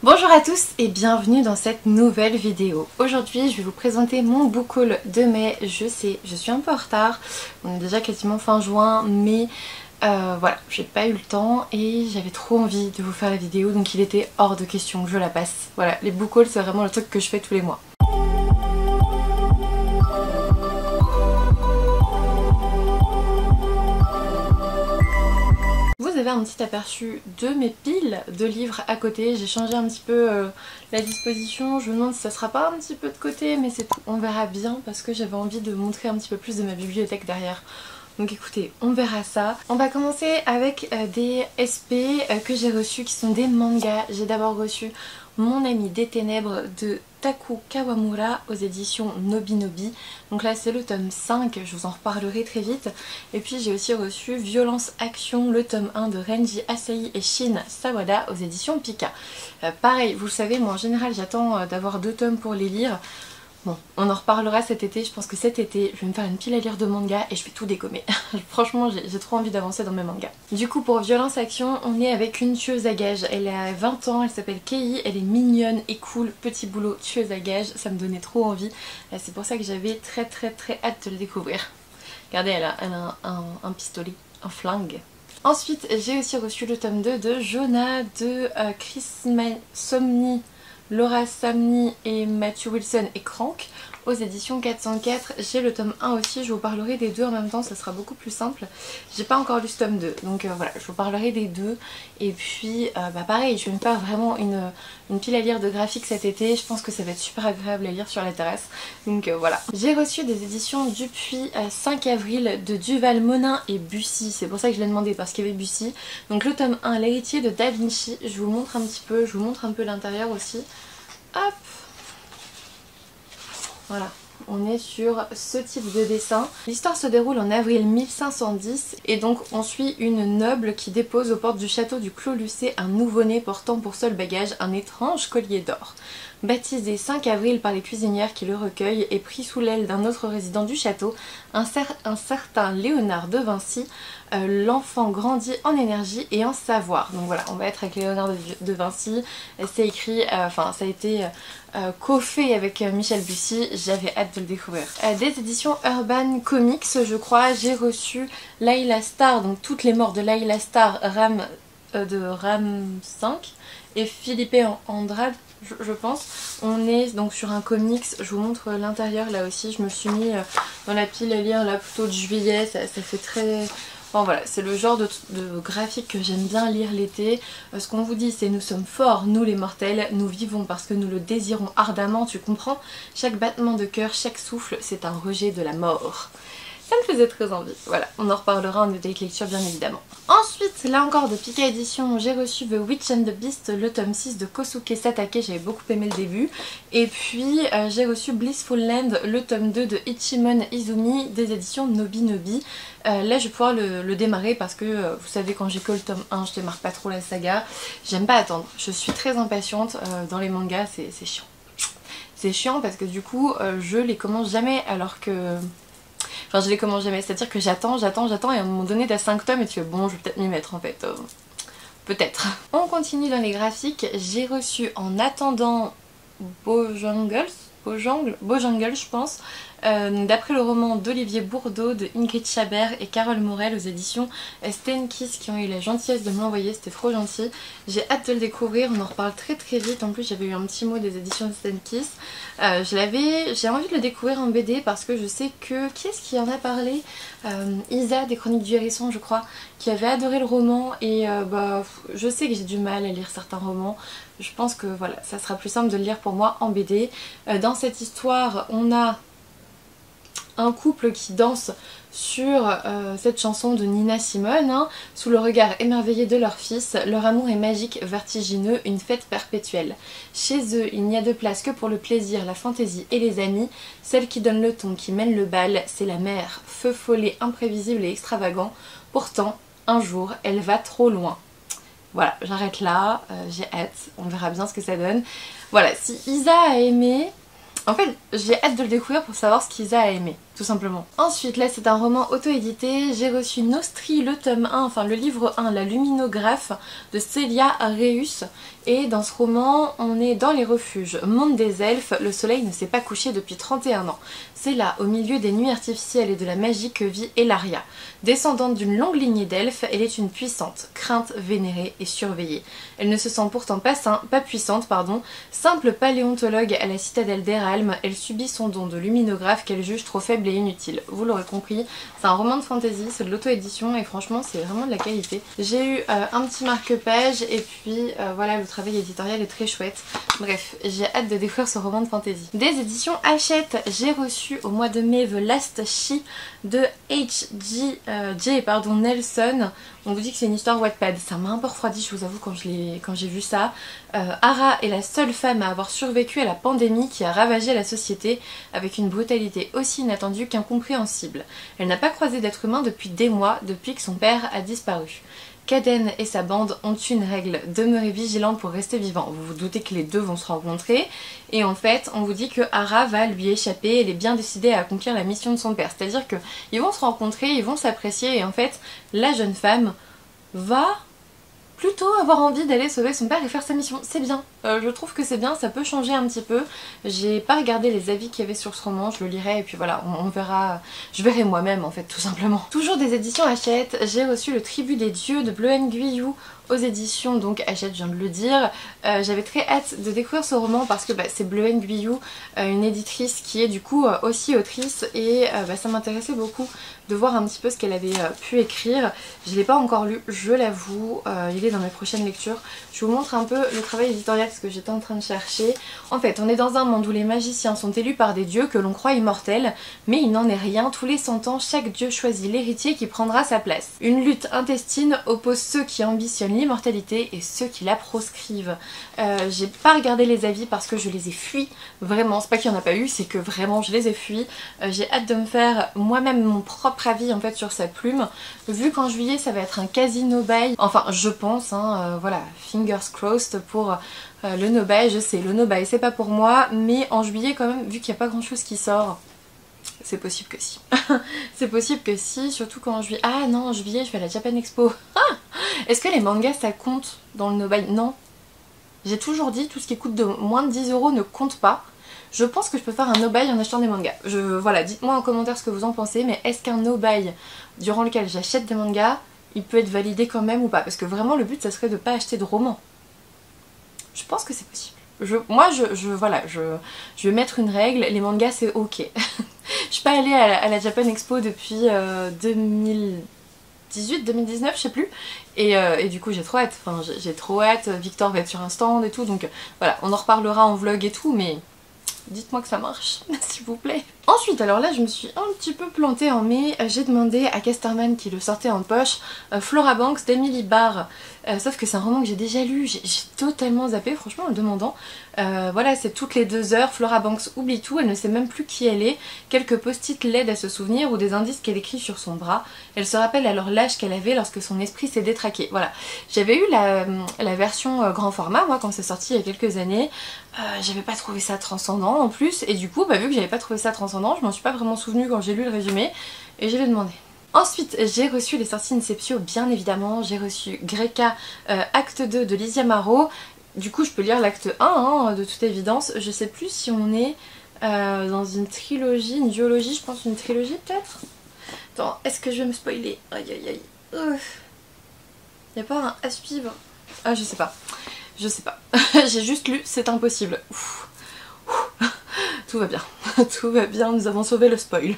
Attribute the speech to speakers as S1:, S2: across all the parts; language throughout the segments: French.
S1: Bonjour à tous et bienvenue dans cette nouvelle vidéo. Aujourd'hui je vais vous présenter mon book haul de mai. Je sais, je suis un peu en retard, on est déjà quasiment fin juin, mais voilà, j'ai pas eu le temps et j'avais trop envie de vous faire la vidéo, donc il était hors de question que je la passe. Voilà, les book hauls c'est vraiment le truc que je fais tous les mois. Vous avez un petit aperçu de mes piles de livres à côté. J'ai changé un petit peu la disposition. Je me demande si ça sera pas un petit peu de côté, mais c'est tout. On verra bien parce que j'avais envie de montrer un petit peu plus de ma bibliothèque derrière. Donc écoutez, on verra ça. On va commencer avec des SP que j'ai reçus qui sont des mangas. J'ai d'abord reçu Mon ami des ténèbres de Taku Kawamura aux éditions Nobinobi. Donc là c'est le tome 5, je vous en reparlerai très vite. Et puis j'ai aussi reçu Violence Action, le tome 1 de Renji Asai et Shin Sawada aux éditions Pika. Pareil, vous le savez, moi en général j'attends d'avoir 2 tomes pour les lire. Bon, on en reparlera cet été, je pense que cet été je vais me faire une pile à lire de mangas et je vais tout dégommer. Franchement j'ai trop envie d'avancer dans mes mangas. Du coup pour Violence Action, on est avec une tueuse à gages. Elle a 20 ans, elle s'appelle Kei, elle est mignonne et cool, petit boulot, tueuse à gages, ça me donnait trop envie. C'est pour ça que j'avais très hâte de le découvrir. Regardez, elle a un pistolet, un flingue. Ensuite j'ai aussi reçu le tome 2 de Jonah de Chris Somni, Laura Samney et Matthew Wilson et Crank aux éditions 404. J'ai le tome 1 aussi, je vous parlerai des deux en même temps, ça sera beaucoup plus simple. J'ai pas encore lu ce tome 2, donc voilà, je vous parlerai des deux. Et puis pareil, je vais me faire vraiment une pile à lire de graphiques cet été. Je pense que ça va être super agréable à lire sur la terrasse. Donc voilà. J'ai reçu des éditions Dupuis 5 avril de Duval, Monin et Bussy. C'est pour ça que je l'ai demandé, parce qu'il y avait Bussy. Donc le tome 1, L'héritier de Da Vinci. Je vous montre un petit peu, je vous montre un peu l'intérieur aussi. Hop, voilà, on est sur ce type de dessin. L'histoire se déroule en avril 1510 et donc on suit une noble qui dépose aux portes du château du Clos Lucé un nouveau-né portant pour seul bagage un étrange collier d'or. Baptisé 5 avril par les cuisinières qui le recueillent et pris sous l'aile d'un autre résident du château, un certain Léonard de Vinci, l'enfant grandit en énergie et en savoir. Donc voilà, on va être avec Léonard de Vinci. C'est écrit, ça a été co-fait avec Michel Bussy. J'avais hâte de le découvrir. Des éditions Urban Comics, je crois, j'ai reçu Layla Starr, donc toutes les morts de Layla Starr, de Ram 5 et Philippe Andrade, je pense. On est donc sur un comics, je vous montre l'intérieur là aussi, je me suis mis dans la pile à lire là plutôt de juillet, ça fait très... Bon voilà, c'est le genre de graphique que j'aime bien lire l'été. Ce qu'on vous dit c'est nous sommes forts, nous les mortels, nous vivons parce que nous le désirons ardemment, tu comprends? Chaque battement de cœur, chaque souffle, c'est un rejet de la mort. Ça me faisait très envie. Voilà, on en reparlera en détail lecture bien évidemment. Ensuite, là encore de Pika Édition, j'ai reçu The Witch and the Beast, le tome 6 de Kosuke Satake, j'avais beaucoup aimé le début. Et puis j'ai reçu Blissful Land, le tome 2 de Ichimon Izumi des éditions Nobinobi. Là je vais pouvoir le démarrer parce que vous savez quand j'ai que le tome 1 je démarre pas trop la saga. J'aime pas attendre, je suis très impatiente, dans les mangas c'est chiant. C'est chiant parce que du coup je les commence jamais alors que... Enfin je les commence jamais, c'est à dire que j'attends et à un moment donné t'as 5 tomes et tu fais bon je vais peut-être m'y mettre en fait. Peut-être. On continue dans les graphiques, j'ai reçu en attendant Bojangles je pense, d'après le roman d'Olivier Bourdeau de Ingrid Chabert et Carole Morel aux éditions Stenkiss qui ont eu la gentillesse de me l'envoyer, c'était trop gentil. J'ai hâte de le découvrir, on en reparle très vite, en plus j'avais eu un petit mot des éditions Stenkiss. J'ai envie de le découvrir en BD parce que je sais que... Qui est-ce qui en a parlé? Isa des Chroniques du Hérisson je crois, qui avait adoré le roman et je sais que j'ai du mal à lire certains romans. Je pense que voilà, ça sera plus simple de le lire pour moi en BD. Dans cette histoire, on a un couple qui danse sur cette chanson de Nina Simone, hein, sous le regard émerveillé de leur fils. Leur amour est magique, vertigineux, une fête perpétuelle. Chez eux, il n'y a de place que pour le plaisir, la fantaisie et les amis. Celle qui donne le ton, qui mène le bal, c'est la mère, feu follet, imprévisible et extravagant. Pourtant, un jour, elle va trop loin. Voilà, j'arrête là, j'ai hâte, on verra bien ce que ça donne. Voilà, si Isa a aimé... En fait, j'ai hâte de le découvrir pour savoir ce qu'Isa a aimé. tout simplement. Ensuite là c'est un roman auto-édité, j'ai reçu Nostri le tome 1, enfin le livre 1, la luminographe de Célia Reus. Et dans ce roman, on est dans les refuges, monde des elfes, le soleil ne s'est pas couché depuis 31 ans. C'est là, au milieu des nuits artificielles et de la magie, que vit Elaria. Descendante d'une longue lignée d'elfes, elle est une puissante, crainte, vénérée et surveillée. Elle ne se sent pourtant pas puissante, simple paléontologue à la citadelle d'Eralm, elle subit son don de luminographe qu'elle juge trop faible et inutile. Vous l'aurez compris, c'est un roman de fantasy, c'est de l'auto-édition et franchement c'est vraiment de la qualité. J'ai eu un petit marque-page et puis voilà, le travail éditorial est très chouette. Bref, j'ai hâte de découvrir ce roman de fantasy. Des éditions Hachette, j'ai reçu au mois de mai The Last She de H.G. Nelson. On vous dit que c'est une histoire Wattpad. Ça m'a un peu refroidi, je vous avoue, quand j'ai vu ça. Ara est la seule femme à avoir survécu à la pandémie qui a ravagé la société avec une brutalité aussi inattendue qu'incompréhensible. Elle n'a pas croisé d'être humain depuis des mois, depuis que son père a disparu. Kaden et sa bande ont une règle, demeurer vigilante pour rester vivant. Vous vous doutez que les deux vont se rencontrer et en fait on vous dit que Ara va lui échapper, elle est bien décidée à accomplir la mission de son père. C'est-à-dire qu'ils vont se rencontrer, ils vont s'apprécier et en fait la jeune femme va plutôt avoir envie d'aller sauver son père et faire sa mission. C'est bien, je trouve que c'est bien, ça peut changer un petit peu. J'ai pas regardé les avis qu'il y avait sur ce roman, je le lirai et puis voilà, on verra, je verrai moi-même en fait tout simplement. Toujours des éditions Hachette, j'ai reçu le Tribut des dieux de Bloen Guyou aux éditions donc Hachette, je viens de le dire. J'avais très hâte de découvrir ce roman parce que c'est Bloen Guyou, une éditrice qui est du coup aussi autrice et ça m'intéressait beaucoup de voir un petit peu ce qu'elle avait pu écrire. Je l'ai pas encore lu, je l'avoue, il est dans mes prochaines lectures. Je vous montre un peu le travail éditorial parce que j'étais en train de chercher. En fait, on est dans un monde où les magiciens sont élus par des dieux que l'on croit immortels, mais il n'en est rien. Tous les 100 ans, chaque dieu choisit l'héritier qui prendra sa place. Une lutte intestine oppose ceux qui ambitionnent l'immortalité et ceux qui la proscrivent. J'ai pas regardé les avis parce que je les ai fuis, vraiment. C'est pas qu'il y en a pas eu, c'est que vraiment je les ai fuis. J'ai hâte de me faire moi-même mon propre avis en fait sur cette plume. Vu qu'en juillet ça va être un quasi no-buy, enfin je pense, voilà, fingers crossed pour le no-buy. Je sais, le no-buy c'est pas pour moi, mais en juillet quand même, vu qu'il n'y a pas grand chose qui sort, c'est possible que si. C'est possible que si, surtout quand en juillet... Ah non, en juillet je vais à la Japan Expo. Est-ce que les mangas ça compte dans le no-buy? Non. J'ai toujours dit, tout ce qui coûte de moins de 10 € ne compte pas. Je pense que je peux faire un no-buy en achetant des mangas. Voilà, dites-moi en commentaire ce que vous en pensez, mais est-ce qu'un no-buy durant lequel j'achète des mangas, il peut être validé quand même ou pas? Parce que vraiment le but ça serait de pas acheter de romans. Je pense que c'est possible. Voilà, je vais mettre une règle, les mangas c'est ok. Je suis pas allée à la Japan Expo depuis 2018, 2019, je sais plus. Et du coup j'ai trop hâte, j'ai trop hâte. Victor va être sur un stand et tout, donc voilà, on en reparlera en vlog et tout, mais dites-moi que ça marche, s'il vous plaît. Ensuite, alors là, je me suis un petit peu plantée en mai. J'ai demandé à Casterman qui le sortait en poche, Flora Banks d'Emily Barr. Sauf que c'est un roman que j'ai déjà lu, j'ai totalement zappé, franchement, en le demandant. Voilà, c'est toutes les 2 heures, Flora Banks oublie tout, elle ne sait même plus qui elle est. Quelques post-it l'aident à se souvenir ou des indices qu'elle écrit sur son bras. Elle se rappelle alors l'âge qu'elle avait lorsque son esprit s'est détraqué. Voilà, j'avais eu la version grand format, moi, quand c'est sorti il y a quelques années. J'avais pas trouvé ça transcendant en plus, et du coup, vu que j'avais pas trouvé ça transcendant, je m'en suis pas vraiment souvenue quand j'ai lu le résumé, et je l'ai demandé. Ensuite, j'ai reçu les sorties Inceptio, bien évidemment. J'ai reçu Greca, acte 2 de Lizia Maro. Du coup, je peux lire l'acte 1, de toute évidence. Je sais plus si on est dans une trilogie, une duologie, je pense une trilogie peut-être. Attends, est-ce que je vais me spoiler? Aïe aïe aïe. Y'a pas un à suivre? Ah, je sais pas. Je sais pas. J'ai juste lu, c'est impossible. Ouf. Tout va bien. Tout va bien, nous avons sauvé le spoil.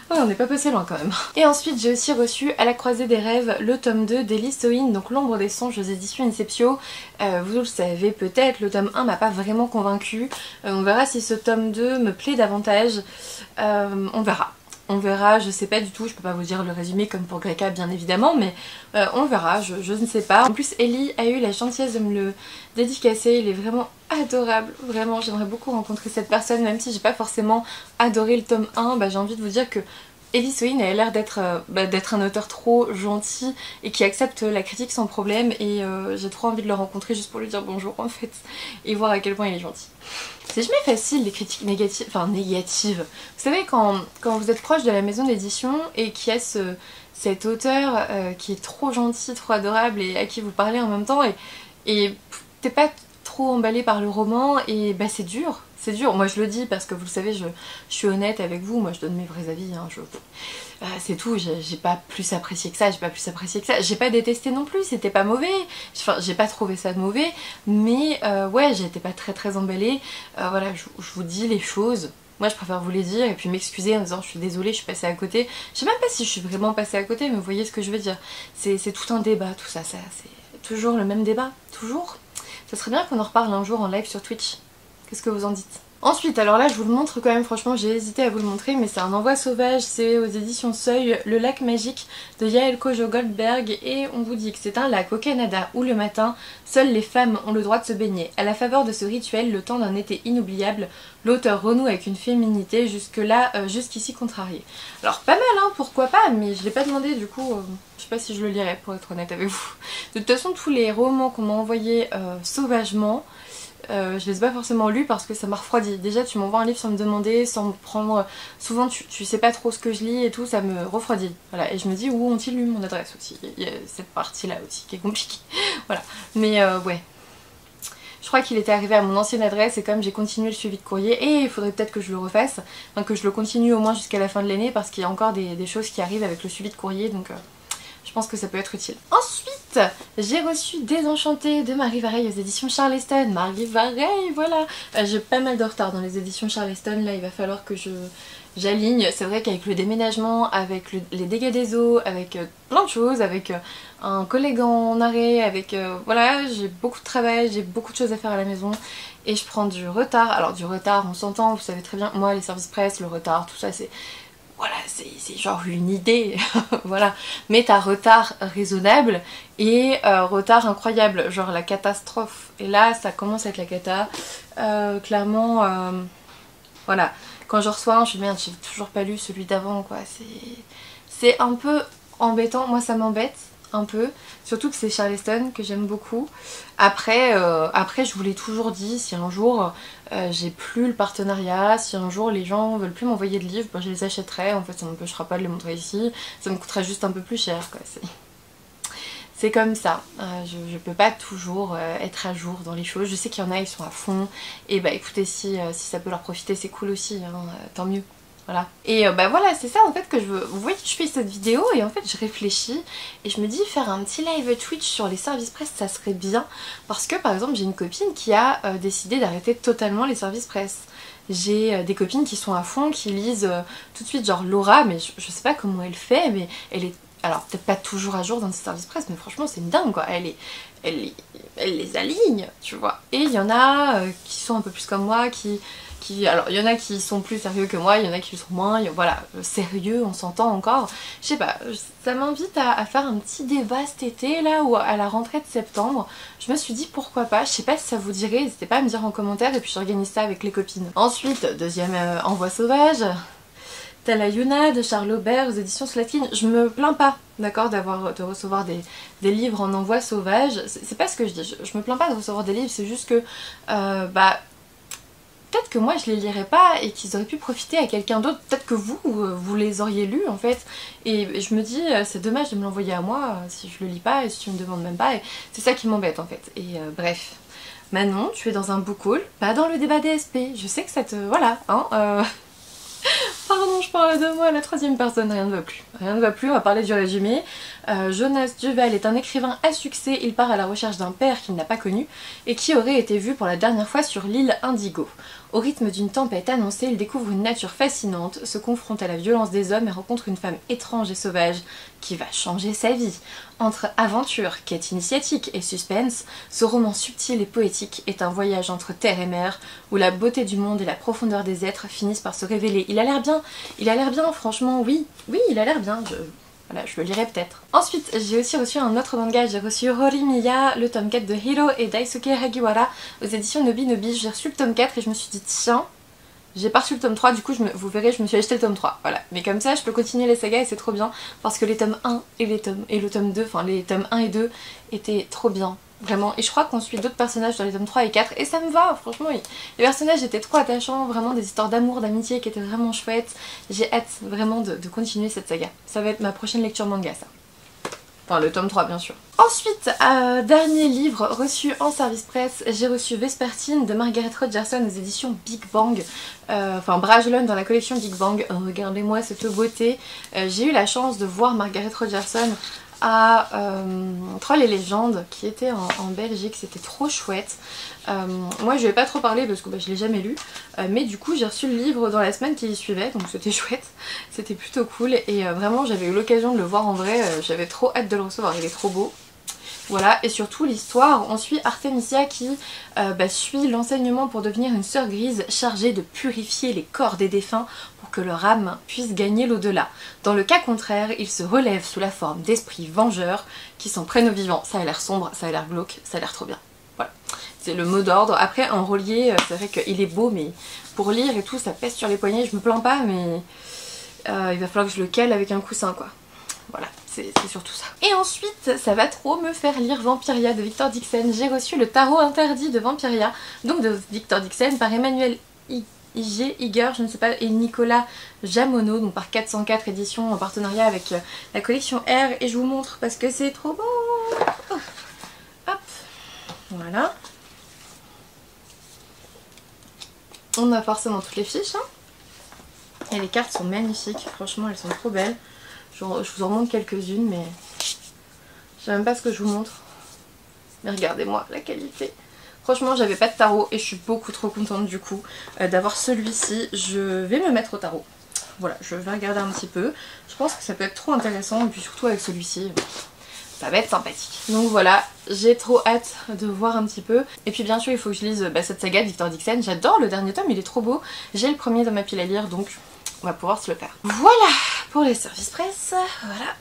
S1: Ouais, on n'est pas passé loin quand même. Et ensuite j'ai aussi reçu À la croisée des rêves, le tome 2 d'Ellie Soin, donc L'ombre des songes aux éditions Inceptio. Vous le savez peut-être, le tome 1 m'a pas vraiment convaincue. On verra si ce tome 2 me plaît davantage. On verra. On verra, je sais pas du tout, je peux pas vous dire le résumé comme pour Greca bien évidemment, mais on verra, je ne sais pas. En plus Ellie a eu la gentillesse de me le dédicacer, il est vraiment adorable, vraiment j'aimerais beaucoup rencontrer cette personne, même si j'ai pas forcément adoré le tome 1, j'ai envie de vous dire que Ely Soin a l'air d'être un auteur trop gentil et qui accepte la critique sans problème, et j'ai trop envie de le rencontrer juste pour lui dire bonjour en fait et voir à quel point il est gentil. C'est jamais facile les critiques négatives, enfin négatives. Vous savez quand vous êtes proche de la maison d'édition et qu'il y a cet auteur qui est trop gentil, trop adorable et à qui vous parlez en même temps et t'es pas trop emballé par le roman et bah c'est dur. C'est dur, moi je le dis parce que vous le savez, je suis honnête avec vous, moi je donne mes vrais avis, hein, c'est tout, j'ai pas plus apprécié que ça, j'ai pas détesté non plus, c'était pas mauvais, enfin j'ai pas trouvé ça mauvais, mais ouais j'étais pas très emballée, voilà, je vous dis les choses, moi je préfère vous les dire et puis m'excuser en disant je suis désolée, je suis passée à côté, je sais même pas si je suis vraiment passée à côté, mais vous voyez ce que je veux dire, c'est tout un débat, tout ça, c'est toujours le même débat, toujours. Ça serait bien qu'on en reparle un jour en live sur Twitch. Qu'est-ce que vous en dites? Ensuite, alors là je vous le montre quand même, franchement j'ai hésité à vous le montrer, mais c'est un envoi sauvage, c'est aux éditions Seuil, Le lac magique de Yael Kojo Goldberg, et on vous dit que c'est un lac au Canada où le matin, seules les femmes ont le droit de se baigner. À la faveur de ce rituel, le temps d'un été inoubliable, l'auteur renoue avec une féminité jusqu'ici contrariée. Alors pas mal hein, pourquoi pas, mais je l'ai pas demandé du coup, je sais pas si je le lirai pour être honnête avec vous. De toute façon tous les romans qu'on m'a envoyés sauvagement, je les ai pas forcément lus parce que ça m'a refroidi. Déjà tu m'envoies un livre sans me demander, sans me prendre... Souvent tu sais pas trop ce que je lis et tout, ça me refroidit. Voilà, et je me dis où ont-ils lu mon adresse aussi. Il y a cette partie là aussi qui est compliquée. Voilà, mais ouais. Je crois qu'il était arrivé à mon ancienne adresse et comme j'ai continué le suivi de courrier, et il faudrait peut-être que je le refasse, enfin que je le continue au moins jusqu'à la fin de l'année parce qu'il y a encore des choses qui arrivent avec le suivi de courrier, donc je pense que ça peut être utile. Ensuite, j'ai reçu Désenchantée de Marie Vareille aux éditions Charleston. Marie Vareille, voilà. J'ai pas mal de retard dans les éditions Charleston, là il va falloir que j'aligne. C'est vrai qu'avec le déménagement, avec les dégâts des eaux, avec plein de choses, avec un collègue en arrêt, avec voilà, j'ai beaucoup de travail, j'ai beaucoup de choses à faire à la maison et je prends du retard. Alors du retard, on s'entend, vous savez très bien, moi les services presse, le retard, tout ça c'est... Voilà, c'est genre une idée, voilà. Mais t'as retard raisonnable et retard incroyable, genre la catastrophe. Et là, ça commence à être la cata. Clairement, voilà. Quand je reçois un, je me dis merde, j'ai toujours pas lu celui d'avant, quoi. C'est un peu embêtant, moi ça m'embête un peu. Surtout que c'est Charleston que j'aime beaucoup. Après, je vous l'ai toujours dit, si un jour j'ai plus le partenariat, si un jour les gens veulent plus m'envoyer de livres, ben je les achèterai, en fait ça m'empêchera pas de les montrer ici, ça me coûtera juste un peu plus cher quoi, c'est comme ça, je peux pas toujours être à jour dans les choses, je sais qu'il y en a ils sont à fond, et bah écoutez si ça peut leur profiter c'est cool aussi, hein, tant mieux. Voilà. Et bah voilà, c'est ça en fait que je veux. Vous voyez que je fais cette vidéo et en fait je réfléchis et je me dis faire un petit live Twitch sur les services presse ça serait bien parce que par exemple j'ai une copine qui a décidé d'arrêter totalement les services presse. J'ai des copines qui sont à fond, qui lisent tout de suite genre Laura, mais je sais pas comment elle fait, mais elle est... Alors peut-être pas toujours à jour dans ses services presse, mais franchement c'est une dingue quoi, elle les aligne, tu vois. Et il y en a qui sont un peu plus comme moi, alors il y en a qui sont plus sérieux que moi, il y en a qui le sont moins, voilà, sérieux, on s'entend encore. Je sais pas, ça m'invite à faire un petit débat cet été là, ou à la rentrée de septembre. Je me suis dit pourquoi pas, je sais pas si ça vous dirait, n'hésitez pas à me dire en commentaire et puis j'organise ça avec les copines. Ensuite, deuxième envoi sauvage, Tala Yuna de Charles Aubert aux éditions Slatkin. Je me plains pas, d'accord, de recevoir des livres en envoi sauvage, c'est pas ce que je dis, je me plains pas de recevoir des livres, c'est juste que, bah, peut-être que moi je les lirais pas et qu'ils auraient pu profiter à quelqu'un d'autre, peut-être que vous les auriez lus en fait, et je me dis c'est dommage de me l'envoyer à moi si je le lis pas et si tu me demandes même pas, et c'est ça qui m'embête en fait, et bref. Manon, tu es dans un book haul, pas dans le débat DSP, je sais que ça te... voilà, hein, Pardon, je parle de moi à la troisième personne, rien ne va plus. Rien ne va plus, on va parler du résumé. Jonas Duval est un écrivain à succès, il part à la recherche d'un père qu'il n'a pas connu et qui aurait été vu pour la dernière fois sur l'île Indigo. Au rythme d'une tempête annoncée, il découvre une nature fascinante, se confronte à la violence des hommes et rencontre une femme étrange et sauvage qui va changer sa vie. Entre aventure, quête initiatique et suspense, ce roman subtil et poétique est un voyage entre terre et mer où la beauté du monde et la profondeur des êtres finissent par se révéler. Il a l'air bien, franchement, oui, il a l'air bien. Voilà, je le lirai peut-être. Ensuite, j'ai aussi reçu un autre manga, j'ai reçu Horimiya, le tome 4 de Hiro et Daisuke Hagiwara aux éditions Nobi Nobi. J'ai reçu le tome 4 et je me suis dit tiens, J'ai pas reçu le tome 3, du coup vous verrez, je me suis acheté le tome 3, voilà. Mais comme ça je peux continuer les sagas et c'est trop bien parce que les tomes 1 et le tome 2, enfin les tomes 1 et 2 étaient trop bien, vraiment. Et je crois qu'on suit d'autres personnages dans les tomes 3 et 4 et ça me va, franchement. Les personnages étaient trop attachants, vraiment des histoires d'amour, d'amitié qui étaient vraiment chouettes. J'ai hâte vraiment de continuer cette saga. Ça va être ma prochaine lecture manga, ça. Enfin le tome 3 bien sûr. Ensuite, dernier livre reçu en service presse, j'ai reçu Vespertine de Margaret Rogerson aux éditions Big Bang. Enfin Brajlon dans la collection Big Bang. Regardez-moi cette beauté. J'ai eu la chance de voir Margaret Rogerson à Trolls et Légendes qui était en Belgique, c'était trop chouette. Moi je vais pas trop parler parce que je l'ai jamais lu, mais du coup j'ai reçu le livre dans la semaine qui suivait, donc c'était chouette, c'était plutôt cool et vraiment j'avais eu l'occasion de le voir en vrai, j'avais trop hâte de le recevoir, il est trop beau. Voilà, et surtout l'histoire, on suit Artemisia qui suit l'enseignement pour devenir une sœur grise chargée de purifier les corps des défunts pour que leur âme puisse gagner l'au-delà. Dans le cas contraire, ils se relèvent sous la forme d'esprits vengeurs qui s'en prennent aux vivants. Ça a l'air sombre, ça a l'air glauque, ça a l'air trop bien. Voilà, c'est le mot d'ordre. Après en relié, c'est vrai qu'il est beau, mais pour lire et tout, ça pèse sur les poignets, je me plains pas, mais il va falloir que je le cale avec un coussin quoi. Voilà, c'est surtout ça. Et ensuite, ça va trop me faire lire Vampiria de Victor Dixon. J'ai reçu le tarot interdit de Vampiria, donc de Victor Dixon, par Emmanuel Iger, je ne sais pas, et Nicolas Jamono, donc par 404 éditions en partenariat avec la collection R. Et je vous montre parce que c'est trop beau. Hop, voilà. On a forcément toutes les fiches, hein. Et les cartes sont magnifiques, franchement elles sont trop belles. Je vous en montre quelques-unes, mais je sais même pas ce que je vous montre. Mais regardez-moi la qualité. Franchement, j'avais pas de tarot et je suis beaucoup trop contente du coup d'avoir celui-ci. Je vais me mettre au tarot. Voilà, je vais regarder un petit peu. Je pense que ça peut être trop intéressant et puis surtout avec celui-ci, ça va être sympathique. Donc voilà, j'ai trop hâte de voir un petit peu. Et puis bien sûr, il faut que je lise cette saga de Victor Dixon. J'adore le dernier tome, il est trop beau. J'ai le premier dans ma pile à lire, donc on va pouvoir se le faire. Voilà pour les services presse, voilà.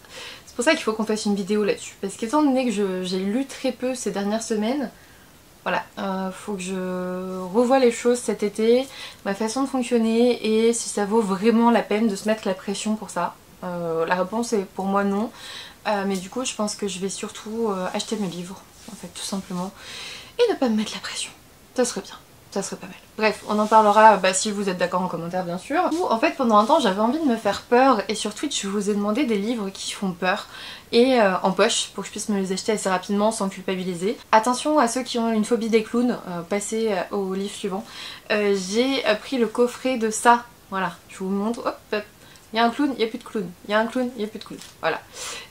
S1: C'est pour ça qu'il faut qu'on fasse une vidéo là-dessus. Parce qu'étant donné que j'ai lu très peu ces dernières semaines, voilà, faut que je revoie les choses cet été, ma façon de fonctionner et si ça vaut vraiment la peine de se mettre la pression pour ça. La réponse est pour moi non. Mais du coup je pense que je vais surtout acheter mes livres, en fait, tout simplement. Et ne pas me mettre la pression. Ça serait bien. Ça serait pas mal. Bref, on en parlera si vous êtes d'accord en commentaire bien sûr. En fait pendant un temps j'avais envie de me faire peur et sur Twitch je vous ai demandé des livres qui font peur et en poche pour que je puisse me les acheter assez rapidement sans culpabiliser. Attention à ceux qui ont une phobie des clowns, passez au livre suivant. J'ai pris le coffret de ça, voilà, je vous montre, hop, hop. Il y a un clown, il n'y a plus de clown. Il y a un clown, il n'y a plus de clown. Voilà.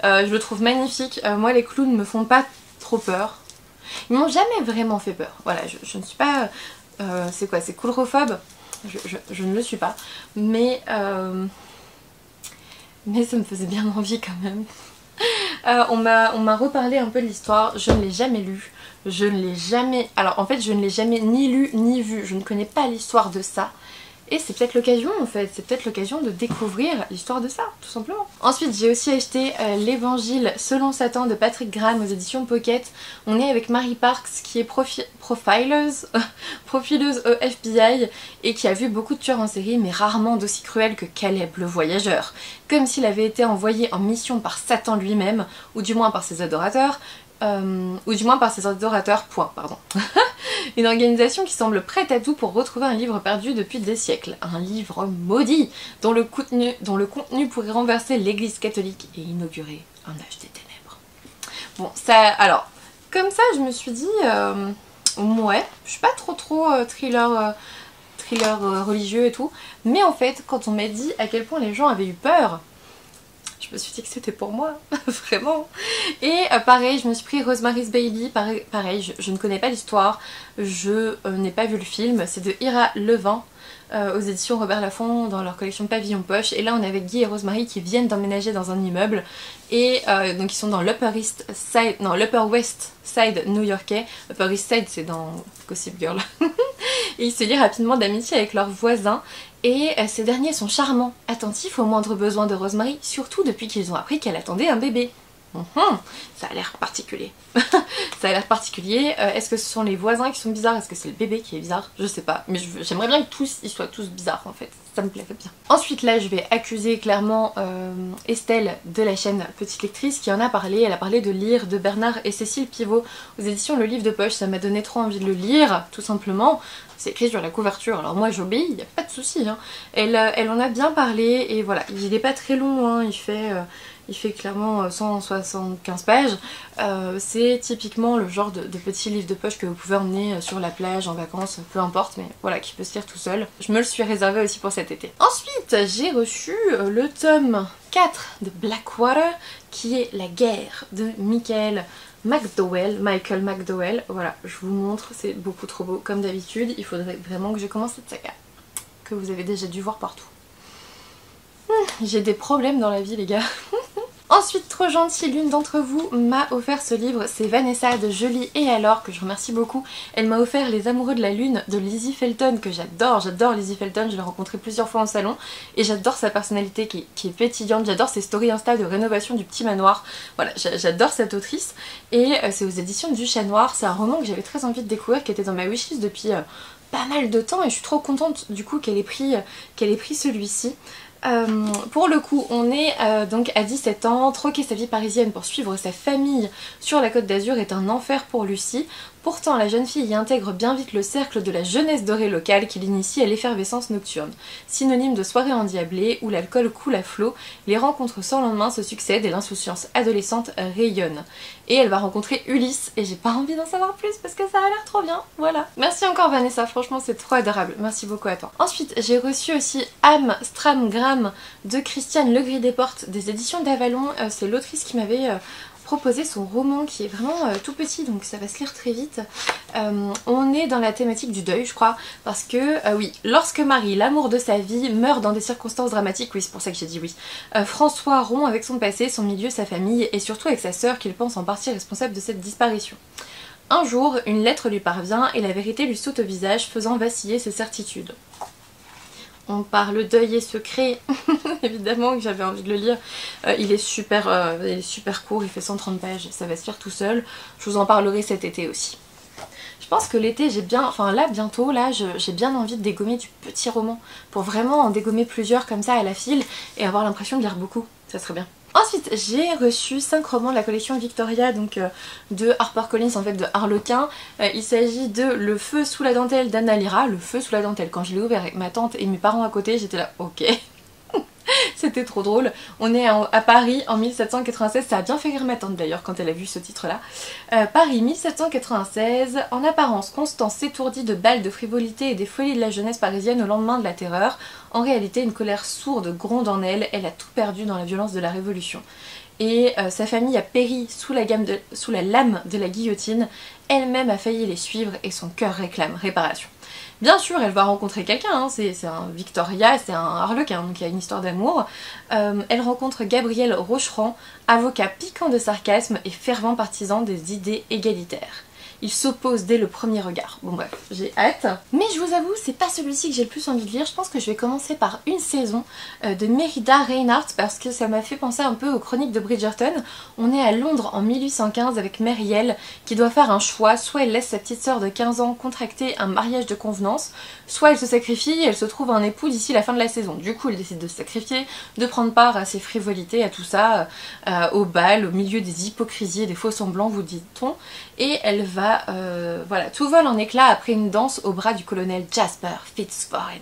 S1: Je le trouve magnifique. Moi les clowns me font pas trop peur. Ils m'ont jamais vraiment fait peur. Voilà, je ne suis pas... c'est quoi? C'est coulrophobe? Je ne le suis pas. Mais ça me faisait bien envie quand même. On m'a reparlé un peu de l'histoire. Je ne l'ai jamais lu. Je ne l'ai jamais... Alors en fait je ne l'ai jamais ni lu ni vu. Je ne connais pas l'histoire de ça. Et c'est peut-être l'occasion en fait, c'est peut-être l'occasion de découvrir l'histoire de ça, tout simplement. Ensuite j'ai aussi acheté l'Évangile selon Satan de Patrick Graham aux éditions Pocket. On est avec Mary Parks qui est profileuse au FBI et qui a vu beaucoup de tueurs en série mais rarement d'aussi cruels que Caleb le voyageur. Comme s'il avait été envoyé en mission par Satan lui-même, ou du moins par ses adorateurs. Point, pardon. Une organisation qui semble prête à tout pour retrouver un livre perdu depuis des siècles. Un livre maudit dont le contenu pourrait renverser l'église catholique et inaugurer un âge des ténèbres. Bon, ça, alors, comme ça je me suis dit, ouais, je suis pas trop thriller religieux et tout, mais en fait quand on m'a dit à quel point les gens avaient eu peur, je me suis dit que c'était pour moi, vraiment. Et pareil, je me suis pris Rosemary's Baby, pareil, je ne connais pas l'histoire, je n'ai pas vu le film, c'est de Ira Levin, aux éditions Robert Laffont dans leur collection Pavillon Poche. Et là on est avec Guy et Rosemary qui viennent d'emménager dans un immeuble et donc ils sont dans l'Upper West Side new-yorkais. Upper East Side c'est dans Gossip Girl. Et ils se lient rapidement d'amitié avec leurs voisins et ces derniers sont charmants, attentifs aux moindres besoins de Rosemary, surtout depuis qu'ils ont appris qu'elle attendait un bébé. Ça a l'air particulier. Ça a l'air particulier. Est-ce que ce sont les voisins qui sont bizarres? Est-ce que c'est le bébé qui est bizarre? Je sais pas. Mais j'aimerais bien que tous ils soient tous bizarres en fait. Ça me plairait bien. Ensuite là je vais accuser clairement Estelle de la chaîne Petite Lectrice qui en a parlé. Elle a parlé de Lire de Bernard et Cécile Pivot aux éditions Le Livre de Poche. Ça m'a donné trop envie de le lire tout simplement. C'est écrit sur la couverture, alors moi j'obéis, il n'y a pas de souci. Hein. Elle en a bien parlé et voilà, il n'est pas très long, hein. Il fait clairement 175 pages. C'est typiquement le genre de petit livre de poche que vous pouvez emmener sur la plage, en vacances, peu importe, mais voilà, qui peut se lire tout seul. Je me le suis réservé aussi pour cet été. Ensuite, j'ai reçu le tome 4 de Blackwater, qui est La guerre de Michael McDowell. Voilà, je vous montre, c'est beaucoup trop beau. Comme d'habitude, il faudrait vraiment que je commence cette saga, que vous avez déjà dû voir partout. J'ai des problèmes dans la vie les gars. Ensuite, trop gentille, l'une d'entre vous m'a offert ce livre, c'est Vanessa de Jolie et Alors, que je remercie beaucoup. Elle m'a offert Les Amoureux de la Lune de Lizzie Felton, que j'adore Lizzie Felton, je l'ai rencontrée plusieurs fois en salon, et j'adore sa personnalité qui est pétillante, j'adore ses stories Insta de rénovation du petit manoir, voilà, j'adore cette autrice, et c'est aux éditions du Chat Noir, c'est un roman que j'avais très envie de découvrir, qui était dans ma wishlist depuis pas mal de temps, et je suis trop contente du coup qu'elle ait pris celui-ci. Pour le coup, on est donc à 17 ans, troquer sa vie parisienne pour suivre sa famille sur la Côte d'Azur est un enfer pour Lucie. Pourtant, la jeune fille y intègre bien vite le cercle de la jeunesse dorée locale qui l'initie à l'effervescence nocturne. Synonyme de soirée endiablée où l'alcool coule à flot, les rencontres sans lendemain se succèdent et l'insouciance adolescente rayonne. Et elle va rencontrer Ulysse et j'ai pas envie d'en savoir plus parce que ça a l'air trop bien, voilà. Merci encore Vanessa, franchement c'est trop adorable, merci beaucoup à toi. Ensuite, j'ai reçu aussi Amstramgram de Christiane Legris des Portes des éditions d'Avalon, c'est l'autrice qui m'avait proposer son roman qui est vraiment tout petit, donc ça va se lire très vite. On est dans la thématique du deuil je crois, parce que oui, lorsque Marie, l'amour de sa vie, meurt dans des circonstances dramatiques, oui c'est pour ça que j'ai dit oui, François rompt avec son passé, son milieu, sa famille et surtout avec sa sœur qu'il pense en partie responsable de cette disparition. Un jour, une lettre lui parvient et la vérité lui saute au visage, faisant vaciller ses certitudes. On parle deuil et secret, évidemment que j'avais envie de le lire. Il est super court, il fait 130 pages, ça va se lire tout seul. Je vous en parlerai cet été aussi. Je pense que l'été j'ai bien, enfin là bientôt, là j'ai bien envie de dégommer du petit roman. Pour vraiment en dégommer plusieurs comme ça à la file et avoir l'impression de lire beaucoup, ça serait bien. Ensuite, j'ai reçu 5 romans de la collection Victoria, donc de HarperCollins, en fait de Harlequin. Il s'agit de Le feu sous la dentelle d'Anna Lyra. Le feu sous la dentelle, quand je l'ai ouvert avec ma tante et mes parents à côté, j'étais là, ok. C'était trop drôle. On est à Paris en 1796, ça a bien fait rire ma tante d'ailleurs quand elle a vu ce titre là. Paris 1796, en apparence Constance s'étourdit de balles de frivolité et des folies de la jeunesse parisienne au lendemain de la terreur. En réalité une colère sourde gronde en elle, elle a tout perdu dans la violence de la Révolution. Et sa famille a péri sous la lame de la guillotine, elle-même a failli les suivre et son cœur réclame réparation. Bien sûr, elle va rencontrer quelqu'un, hein, c'est un Victoria, c'est un Harlequin, donc il y a une histoire d'amour. Elle rencontre Gabriel Rocheran, avocat piquant de sarcasme et fervent partisan des idées égalitaires. Il s'oppose dès le premier regard. Bon bref, j'ai hâte. Mais je vous avoue, c'est pas celui-ci que j'ai le plus envie de lire. Je pense que je vais commencer par une saison de Mérida Reinhardt parce que ça m'a fait penser un peu aux chroniques de Bridgerton. On est à Londres en 1815 avec Marielle qui doit faire un choix. Soit elle laisse sa petite sœur de 15 ans contracter un mariage de convenance, soit elle se sacrifie et elle se trouve un époux d'ici la fin de la saison. Du coup, elle décide de se sacrifier, de prendre part à ses frivolités, à tout ça, au bal, au milieu des hypocrisies et des faux semblants, vous dit-on. Et elle va, voilà, tout vole en éclats après une danse au bras du colonel Jasper Fitzwarren.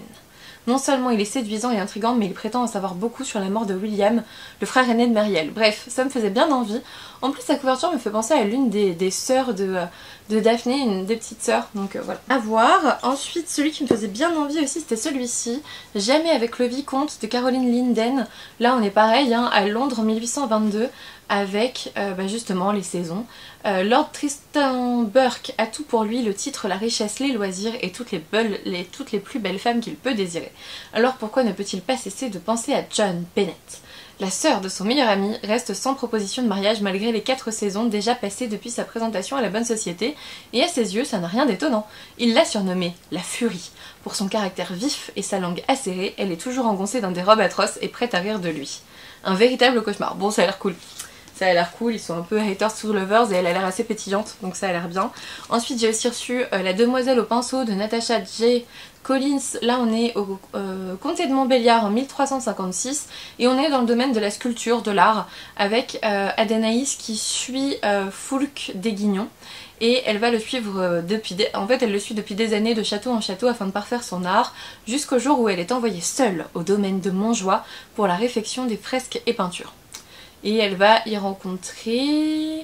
S1: Non seulement il est séduisant et intriguant, mais il prétend en savoir beaucoup sur la mort de William, le frère aîné de Marielle. Bref, ça me faisait bien envie. En plus, sa couverture me fait penser à l'une des sœurs de Daphné, une des petites sœurs, donc voilà. À voir. Ensuite, celui qui me faisait bien envie aussi, c'était celui-ci, Jamais avec le vicomte de Caroline Linden. Là, on est pareil, hein, à Londres en 1822, avec justement les saisons. Lord Tristan Burke a tout pour lui, le titre, la richesse, les loisirs et toutes les plus belles femmes qu'il peut désirer. Alors pourquoi ne peut-il pas cesser de penser à John Bennet? La sœur de son meilleur ami reste sans proposition de mariage malgré les 4 saisons déjà passées depuis sa présentation à la bonne société, et à ses yeux ça n'a rien d'étonnant. Il l'a surnommée la Furie. Pour son caractère vif et sa langue acérée, elle est toujours engoncée dans des robes atroces et prête à rire de lui. Un véritable cauchemar. Bon, ça a l'air cool. Ça a l'air cool, ils sont un peu haters to lovers et elle a l'air assez pétillante, donc ça a l'air bien. Ensuite j'ai aussi reçu La Demoiselle au pinceau de Natasha J. Collins. Là on est au comté de Montbéliard en 1356 et on est dans le domaine de la sculpture, de l'art, avec Adénaïs qui suit Foulques d'Aiguignon. Et elle va le suivre en fait elle le suit depuis des années de château en château afin de parfaire son art, jusqu'au jour où elle est envoyée seule au domaine de Montjoie pour la réfection des fresques et peintures. Et elle va y rencontrer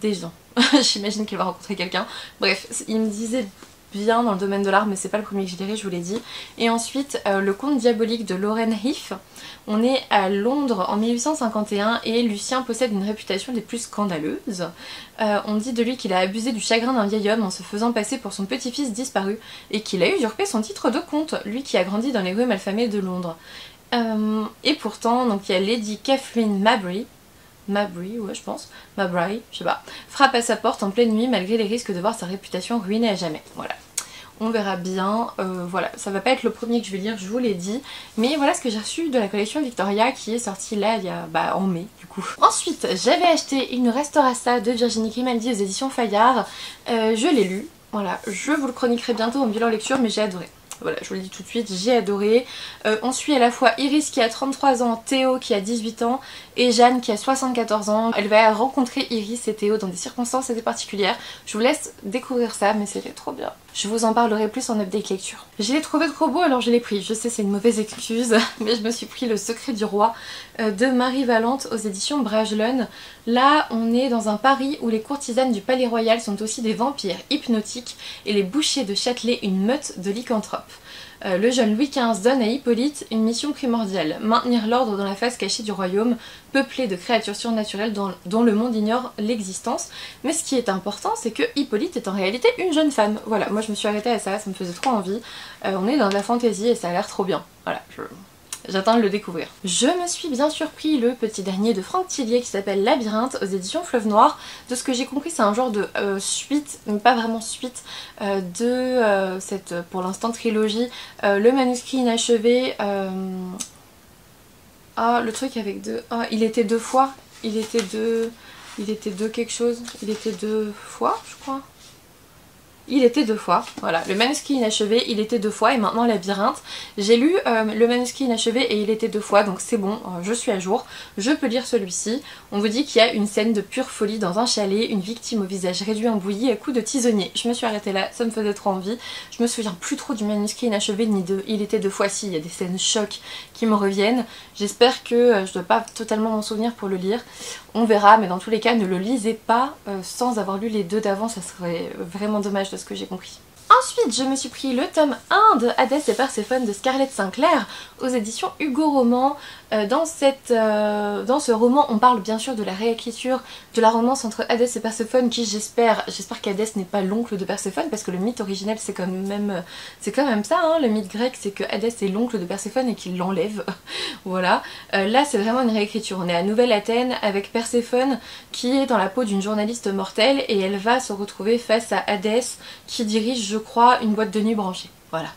S1: des gens. J'imagine qu'elle va rencontrer quelqu'un. Bref, il me disait bien dans le domaine de l'art, mais c'est pas le premier que je lirai, je vous l'ai dit. Et ensuite, Le Conte diabolique de Lauren Heath. On est à Londres en 1851 et Lucien possède une réputation des plus scandaleuses. On dit de lui qu'il a abusé du chagrin d'un vieil homme en se faisant passer pour son petit-fils disparu et qu'il a usurpé son titre de comte, lui qui a grandi dans les rues malfamées de Londres. Et pourtant, donc il y a Lady Catherine Mabry, ouais je pense, Mabry, je sais pas, frappe à sa porte en pleine nuit malgré les risques de voir sa réputation ruinée à jamais. Voilà. On verra bien, voilà, ça va pas être le premier que je vais lire, je vous l'ai dit, mais voilà ce que j'ai reçu de la collection Victoria qui est sortie là il y a, en mai du coup. Ensuite, j'avais acheté une Restorassa de Virginie Grimaldi aux éditions Fayard, je l'ai lu, voilà, je vous le chroniquerai bientôt en bilan lecture mais j'ai adoré. Voilà, je vous le dis tout de suite, j'ai adoré. On suit à la fois Iris qui a 33 ans, Théo qui a 18 ans et Jeanne qui a 74 ans. Elle va rencontrer Iris et Théo dans des circonstances assez particulières. Je vous laisse découvrir ça, mais c'était trop bien. Je vous en parlerai plus en update lecture. Je l'ai trouvé trop beau alors je l'ai pris. Je sais c'est une mauvaise excuse, mais je me suis pris Le Secret du Roi de Marie Valente aux éditions Bragelonne. Là on est dans un Paris où les courtisanes du Palais Royal sont aussi des vampires hypnotiques et les bouchers de Châtelet une meute de lycanthropes. Le jeune Louis XV donne à Hippolyte une mission primordiale, maintenir l'ordre dans la face cachée du royaume, peuplé de créatures surnaturelles dont le monde ignore l'existence. Mais ce qui est important, c'est que Hippolyte est en réalité une jeune femme. Voilà, moi je me suis arrêtée à ça me faisait trop envie. On est dans de la fantaisie et ça a l'air trop bien. Voilà, j'attends de le découvrir. Je me suis bien sûr pris le petit dernier de Franck Tillier qui s'appelle Labyrinthe aux éditions Fleuve Noir. De ce que j'ai compris c'est un genre de suite, mais pas vraiment suite, de cette pour l'instant trilogie. Le manuscrit inachevé, le truc avec deux... il était deux fois, il était deux quelque chose, il était deux fois je crois. Il était deux fois, voilà, le manuscrit inachevé, il était deux fois et maintenant Labyrinthe. J'ai lu le manuscrit inachevé et il était deux fois, donc c'est bon, je suis à jour, je peux lire celui-ci. On vous dit qu'il y a une scène de pure folie dans un chalet, une victime au visage réduit en bouillie à coups de tisonnier. Je me suis arrêtée là, ça me faisait trop envie. Je me souviens plus trop du manuscrit inachevé ni de il était deux fois, si, il y a des scènes chocs qui me reviennent. J'espère que je dois pas totalement m'en souvenir pour le lire. On verra, mais dans tous les cas, ne le lisez pas sans avoir lu les deux d'avant, ça serait vraiment dommage de ce que j'ai compris. Ensuite, je me suis pris le tome 1 de Hadès et Perséphone de Scarlett Sinclair aux éditions Hugo Roman. Dans ce roman, on parle bien sûr de la réécriture de la romance entre Hadès et Perséphone qui j'espère qu'Hadès n'est pas l'oncle de Perséphone parce que le mythe originel c'est quand même ça, hein, le mythe grec c'est que Hadès est l'oncle de Perséphone et qu'il l'enlève. Voilà, là c'est vraiment une réécriture. On est à Nouvelle-Athènes avec Perséphone qui est dans la peau d'une journaliste mortelle et elle va se retrouver face à Hadès qui dirige je crois une boîte de nuit branchée. Voilà.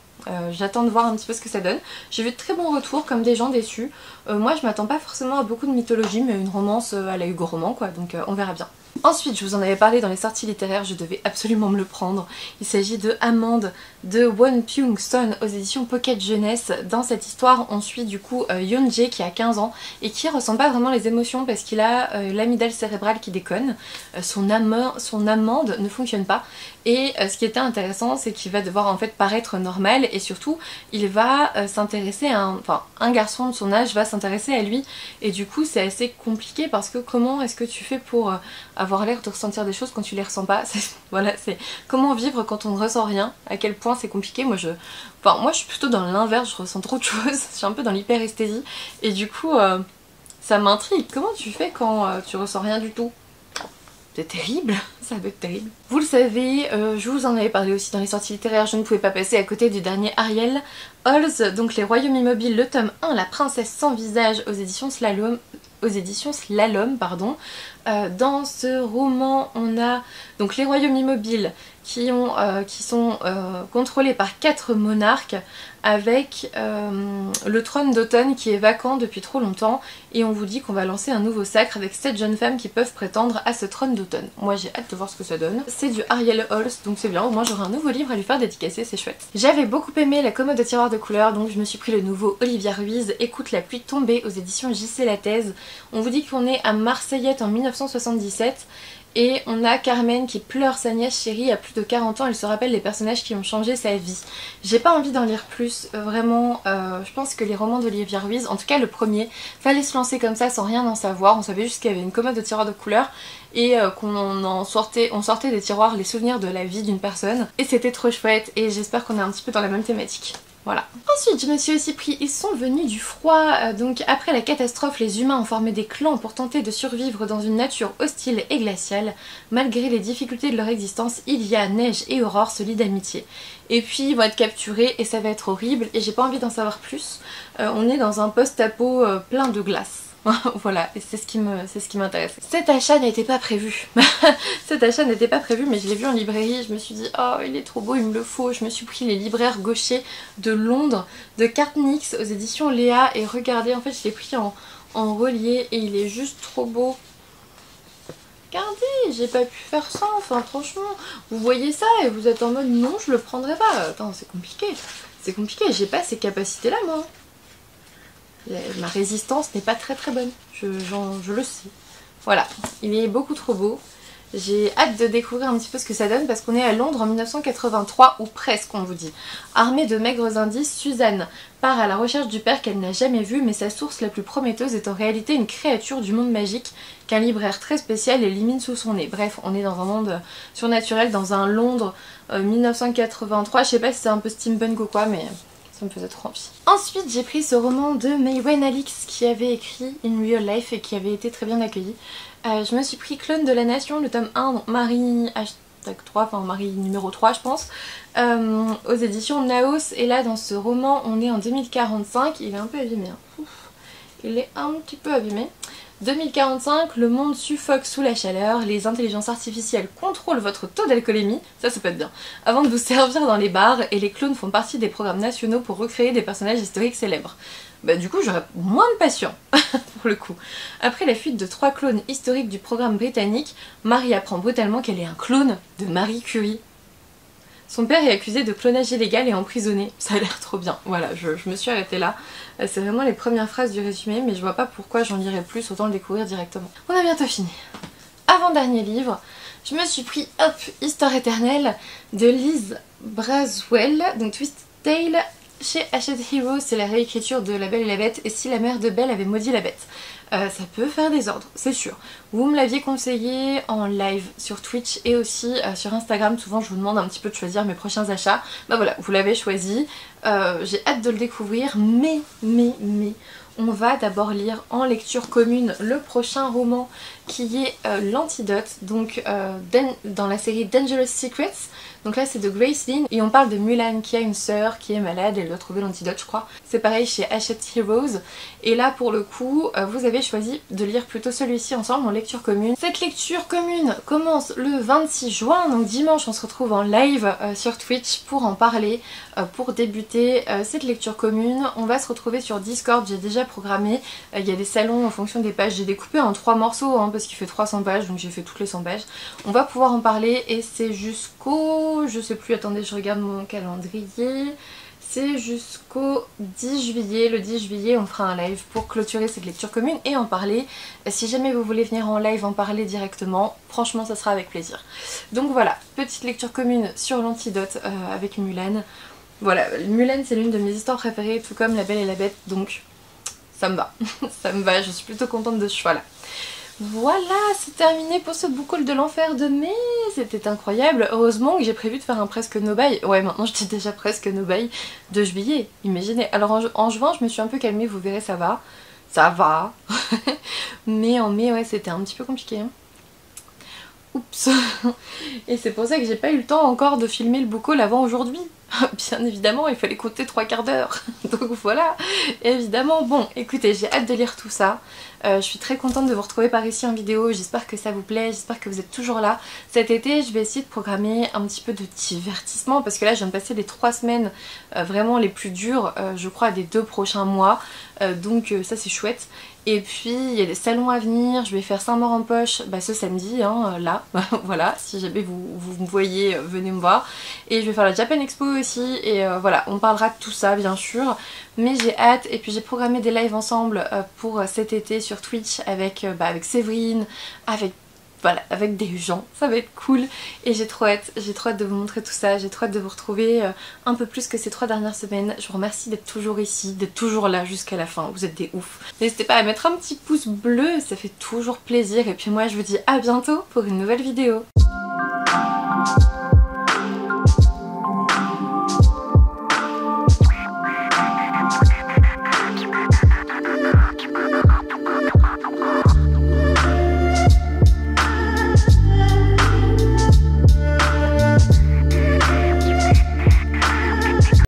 S1: J'attends de voir un petit peu ce que ça donne. J'ai vu de très bons retours comme des gens déçus. Moi je m'attends pas forcément à beaucoup de mythologie mais une romance à la Hugo Roman quoi, donc on verra bien. Ensuite, je vous en avais parlé dans les sorties littéraires, je devais absolument me le prendre. Il s'agit de Amande de Won Pyung-son aux éditions Pocket Jeunesse. Dans cette histoire, on suit du coup Yoon-jae qui a 15 ans et qui ressent pas vraiment les émotions parce qu'il a l'amygdale cérébrale qui déconne. Son amande ne fonctionne pas. Et ce qui était intéressant, c'est qu'il va devoir en fait paraître normal et surtout, il va s'intéresser à un garçon de son âge va s'intéresser à lui. Et du coup, c'est assez compliqué parce que comment est-ce que tu fais pour avoir l'air de ressentir des choses quand tu les ressens pas? Voilà, c'est comment vivre quand on ne ressent rien, à quel point c'est compliqué. Moi je suis plutôt dans l'inverse, je ressens trop de choses, je suis un peu dans l'hyperesthésie et du coup ça m'intrigue. Comment tu fais quand tu ressens rien du tout? C'est terrible, ça va être terrible. Vous le savez, je vous en avais parlé aussi dans les sorties littéraires, je ne pouvais pas passer à côté du dernier Ariel Halls, donc Les Royaumes Immobiles, le tome 1, La Princesse sans visage aux éditions Slalom. aux éditions Slalom, pardon. Dans ce roman, on a donc les royaumes immobiles qui sont contrôlés par 4 monarques, avec le trône d'automne qui est vacant depuis trop longtemps, et on vous dit qu'on va lancer un nouveau sacre avec 7 jeunes femmes qui peuvent prétendre à ce trône d'automne. Moi j'ai hâte de voir ce que ça donne. C'est du Ariel Holst, donc c'est bien, au moins j'aurai un nouveau livre à lui faire dédicacer, c'est chouette. J'avais beaucoup aimé la commode de tiroir de couleurs, donc je me suis pris le nouveau Olivia Ruiz, Écoute la pluie tomber, aux éditions JC Lattès. On vous dit qu'on est à Marseillette en 1977. Et on a Carmen qui pleure sa nièce chérie à plus de 40 ans, elle se rappelle les personnages qui ont changé sa vie. J'ai pas envie d'en lire plus, vraiment, je pense que les romans d'Olivia Ruiz, en tout cas le premier, fallait se lancer comme ça sans rien en savoir, on savait juste qu'il y avait une commode de tiroirs de couleurs et on sortait des tiroirs les souvenirs de la vie d'une personne, et c'était trop chouette, et j'espère qu'on est un petit peu dans la même thématique. Voilà. Ensuite, je me suis aussi pris Ils sont venus du froid. Donc après la catastrophe, les humains ont formé des clans pour tenter de survivre dans une nature hostile et glaciale. Malgré les difficultés de leur existence, Ilia, Neige et Aurore se lient d'amitié. Et puis ils vont être capturés et ça va être horrible et j'ai pas envie d'en savoir plus. On est dans un post-apo plein de glace. Voilà, et c'est ce qui m'intéresse. Cet achat n'était pas prévu. Cet achat n'était pas prévu, mais je l'ai vu en librairie, je me suis dit oh il est trop beau, il me le faut. Je me suis pris les libraires gauchers de Londres, de Cartnix aux éditions Léa, et regardez, en fait je l'ai pris en relié et il est juste trop beau. Regardez, j'ai pas pu faire ça, enfin franchement, vous voyez ça et vous êtes en mode non je le prendrai pas. Attends, c'est compliqué, j'ai pas ces capacités là moi. Ma résistance n'est pas très bonne, je le sais. Voilà, il est beaucoup trop beau. J'ai hâte de découvrir un petit peu ce que ça donne parce qu'on est à Londres en 1983, ou presque on vous dit. Armée de maigres indices, Suzanne part à la recherche du père qu'elle n'a jamais vu, mais sa source la plus prometteuse est en réalité une créature du monde magique qu'un libraire très spécial élimine sous son nez. Bref, on est dans un monde surnaturel, dans un Londres 1983, je sais pas si c'est un peu steampunk ou quoi, mais ça me faisait trop envie. Ensuite j'ai pris ce roman de Maïwenn Alix qui avait écrit In Real Life et qui avait été très bien accueilli. Je me suis pris Clone de la Nation, le tome 1, donc Marie #3, enfin Marie numéro 3 je pense, aux éditions Naos, et là dans ce roman on est en 2045, il est un peu abîmé, hein. Ouf. Il est un petit peu abîmé. 2045, le monde suffoque sous la chaleur, les intelligences artificielles contrôlent votre taux d'alcoolémie, ça peut être bien, avant de vous servir dans les bars, et les clones font partie des programmes nationaux pour recréer des personnages historiques célèbres. Bah du coup j'aurais moins de patience pour le coup. Après la fuite de 3 clones historiques du programme britannique, Marie apprend brutalement qu'elle est un clone de Marie Curie. Son père est accusé de clonage illégal et emprisonné. Ça a l'air trop bien. Voilà, je me suis arrêtée là. C'est vraiment les premières phrases du résumé, mais je vois pas pourquoi j'en lirai plus, autant le découvrir directement. On a bientôt fini. Avant-dernier livre, je me suis pris, hop, Histoire éternelle de Liz Braswell, donc Twisted Tale chez Hachette Heroes. C'est la réécriture de La Belle et la Bête, et si la mère de Belle avait maudit la bête. Ça peut faire des ordres, c'est sûr. Vous me l'aviez conseillé en live sur Twitch et aussi sur Instagram. Souvent je vous demande un petit peu de choisir mes prochains achats. Bah voilà, vous l'avez choisi. J'ai hâte de le découvrir, mais on va d'abord lire en lecture commune le prochain roman qui est L'Antidote, donc dans la série Dangerous Secrets. Donc là c'est de Grace Lynn et on parle de Mulan qui a une sœur qui est malade, elle doit trouver l'antidote je crois. C'est pareil chez Hachette Heroes, et là pour le coup vous avez choisi de lire plutôt celui-ci ensemble en lecture commune. Cette lecture commune commence le 26 juin, donc dimanche on se retrouve en live sur Twitch pour en parler, pour débuter cette lecture commune. On va se retrouver sur Discord, j'ai déjà programmé, il y a des salons en fonction des pages, j'ai découpé en 3 morceaux hein, parce qu'il fait 300 pages, donc j'ai fait toutes les 100 pages. On va pouvoir en parler et c'est jusqu'au... je sais plus, attendez je regarde mon calendrier, c'est jusqu'au 10 juillet, le 10 juillet on fera un live pour clôturer cette lecture commune et en parler. Si jamais vous voulez venir en live en parler directement, franchement ça sera avec plaisir. Donc voilà, petite lecture commune sur l'antidote avec Mulan. Voilà, Mulan c'est l'une de mes histoires préférées, tout comme La Belle et la Bête, donc ça me va, ça me va, je suis plutôt contente de ce choix là. Voilà, c'est terminé pour ce book haul de l'enfer de mai, c'était incroyable. Heureusement que j'ai prévu de faire un presque no buy, ouais maintenant je dis déjà presque no buy, de juillet, imaginez. Alors en juin je me suis un peu calmée, vous verrez ça va, mais en mai ouais c'était un petit peu compliqué. Hein. Oups. Et c'est pour ça que j'ai pas eu le temps encore de filmer le book haul avant aujourd'hui. Bien évidemment, il fallait compter 3/4 d'heure. Donc voilà, évidemment. Bon, écoutez, j'ai hâte de lire tout ça. Je suis très contente de vous retrouver par ici en vidéo. J'espère que ça vous plaît, j'espère que vous êtes toujours là. Cet été, je vais essayer de programmer un petit peu de divertissement parce que là, je viens de passer les 3 semaines vraiment les plus dures, je crois, des 2 prochains mois. Donc ça, c'est chouette. Et puis il y a des salons à venir, je vais faire Saint-Maur en poche ce samedi, hein, là, voilà, si jamais vous me voyez, venez me voir. Et je vais faire la Japan Expo aussi, et voilà, on parlera de tout ça bien sûr. Mais j'ai hâte, et puis j'ai programmé des lives ensemble pour cet été sur Twitch avec Séverine, avec des gens, ça va être cool et j'ai trop hâte de vous montrer tout ça, j'ai trop hâte de vous retrouver un peu plus que ces 3 dernières semaines. Je vous remercie d'être toujours ici, d'être toujours là jusqu'à la fin, vous êtes des oufs. N'hésitez pas à mettre un petit pouce bleu, ça fait toujours plaisir et puis moi je vous dis à bientôt pour une nouvelle vidéo.